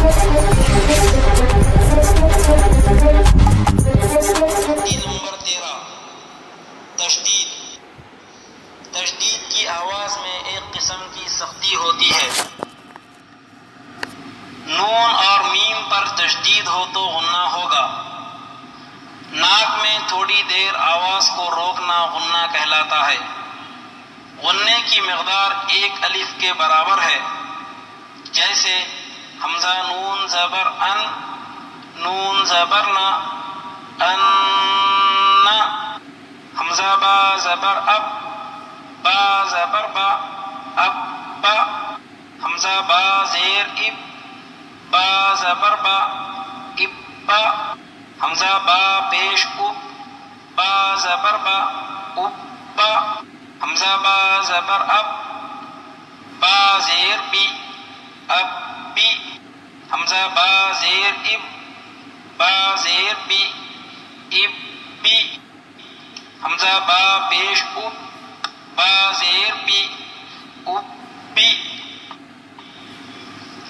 Number 13 تشدید. تشدید کی آواز میں ایک قسم کی سختی ہوتی ہے. نون اور میم پر تشدید ہو تو غنہ ہوگا. ناک میں تھوڑی دیر آواز کو روکنا غنہ کہلاتا ہے. غنے کی مقدار ایک الف کے برابر ہے. جیسے حمزہ نون زبر ان، نون زبر نا، ان، حمزہ با زبر اب، با زبر با، اب با، حمزہ با زیر اب، با زبر با، اب با، حمزہ با پیش اب، با زبر با، اب با، حمزہ با زبر اب، با زیر بی، اب بی، حمزہ با زیر اب، با زیر بی، اب بی، حمزہ با پیش اب، با زیر بی، اب بی،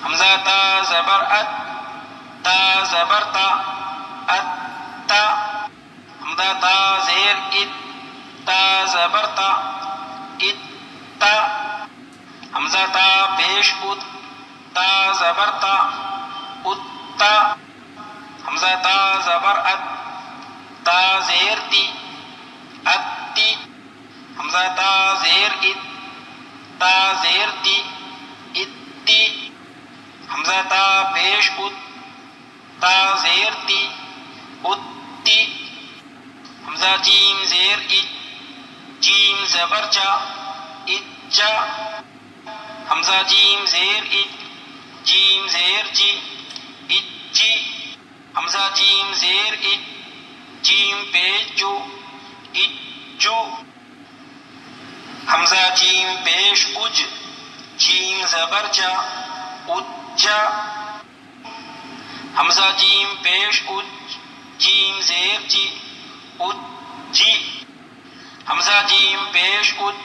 حمزہ تا زبر ات، تا زبر تا، ات تا، حمزہ تا زیر ات، تا زبر تا، ات تا، حمزہ تا پیش ات، تا زبر تا، ات تا، حمزہ تا زبر ات، تا زیر تی، ات تی، حمزہ تا زیر ات، تا زیر تی، ات تی، حمزہ تا پیش ات، تا زیر تی، ات تی، حمزہ جیم زیر اج، جیم زبر جا، اج جا، حمزہ جیم زیر اج، جیم زیر جی، اج جی، حمزہ جیم زیر اج، جیم پیش جو، اج جو، حمزہ جیم پیش اج، جیم زبر جا، اج جا، حمزہ جیم پیش اج، جیم زیر جی، اج جی، حمزہ جیم پیش اج،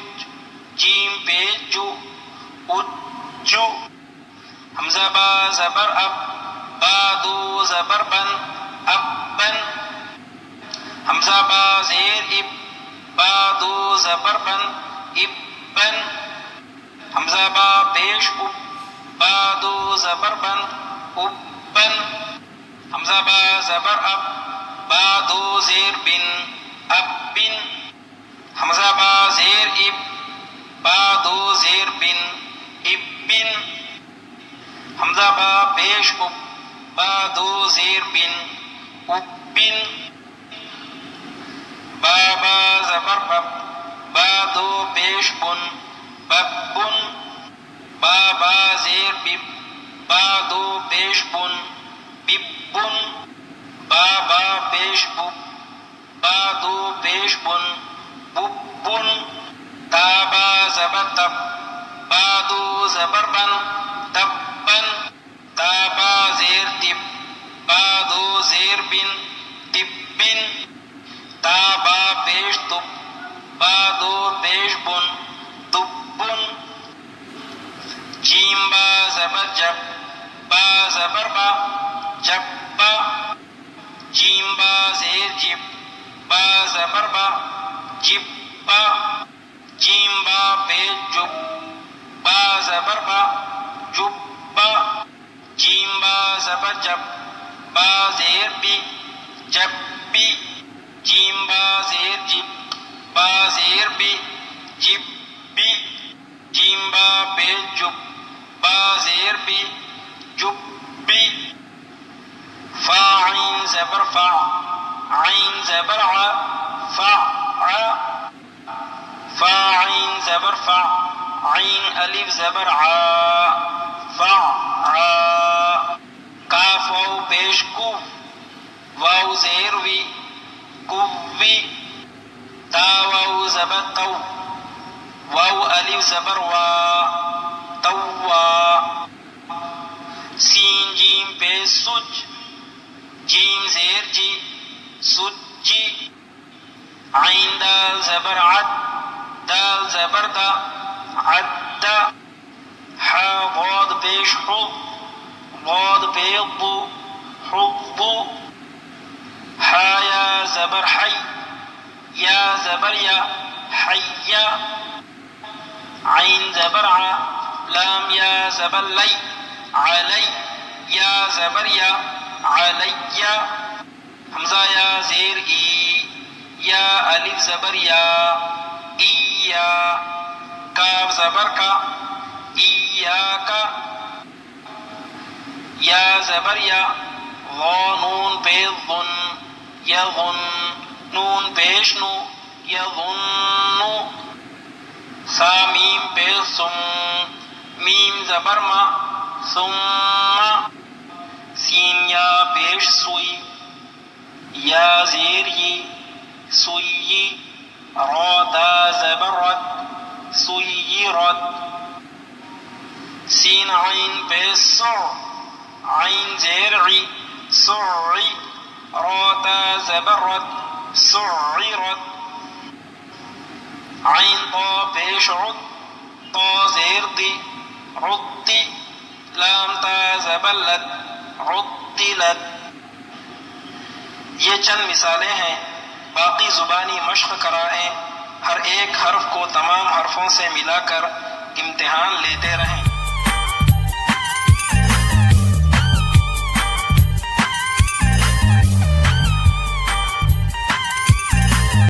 جیم پیش جو، اج جو، حمزہ با زبر اب، با دو زبر بن، اب بن، حمزہ با زیر اب، با دو زبر بن، اب بن، حمزہ با پیش اب، با دو زبر بن، اب بن، حمزہ با زبر اب، با دو زیر بن، اب بن، حمزہ با زیر اب، با دو زیر بن، اب بن، حمزہ با پیش اب، با دو زیر بن، اب بن، با با زبر بب، با دو پیش بن، بب بن، با با زیر بب، با دو پیش بن، بب بن، با با پیش بب، با دو پیش بن، بب بن، تا با زبر تب، با دو زبر بن، تب بن، تا با زیر تب، با دو زیر بن، تب بن، تا با پیش تب، با دو پیش بن، تب بن، جیم با زبر جب، با زبر با، جب با، جیم با زیر جب، با زبر با، جب با، جیم با پیش جب، با زبر با، جب با، جیم با زبر جب، با زیر بی، جب بی، جیم با زیر جب، با زیر بی، جب بی، جیم با پیش جب، با زیر بی، جب بی، فا عین زبر فا، عین زبر ع، فا ع، فا عین زبر فا، عین الف زبر ع، فا ع، کاف واو پیش کو، واو زیر وی، کوی، تا واو زبر تو، واو الف زبر وا، توا، سین جیم پیش سج، جیم زیر جی، سج جی، عین دال زبر عد، دال زبر دا، عد دا، حا ضاد پیش حض، ضاد پیش ضو حب حا یا زبر حی یا زبر یا حی عین زبر ع لام یا زبر لی علی یا زبر یا علی حمزہ یا زیر ای یا الف زبر یا ای یا کاف زبر کا ایاکا یا زبر یا ظا نون پیش ظن یظن نون پیش نو یظن سا میم پیش سم میم زبر ما ثم سین یا پیش سوئی یا زیر ی سوئی را دا زبر رد سیرت سین عین پیش سع عین زیر عی سعی را تا زبر رد سعرت عین طا پیش عد طا زیر دی عدی لام تا زبر لد عدلت. یہ چند مثالیں ہیں، باقی زبانی مشق کرائیں، ہر ایک حرف کو تمام حرفوں سے ملا کر امتحان لیتے رہیں.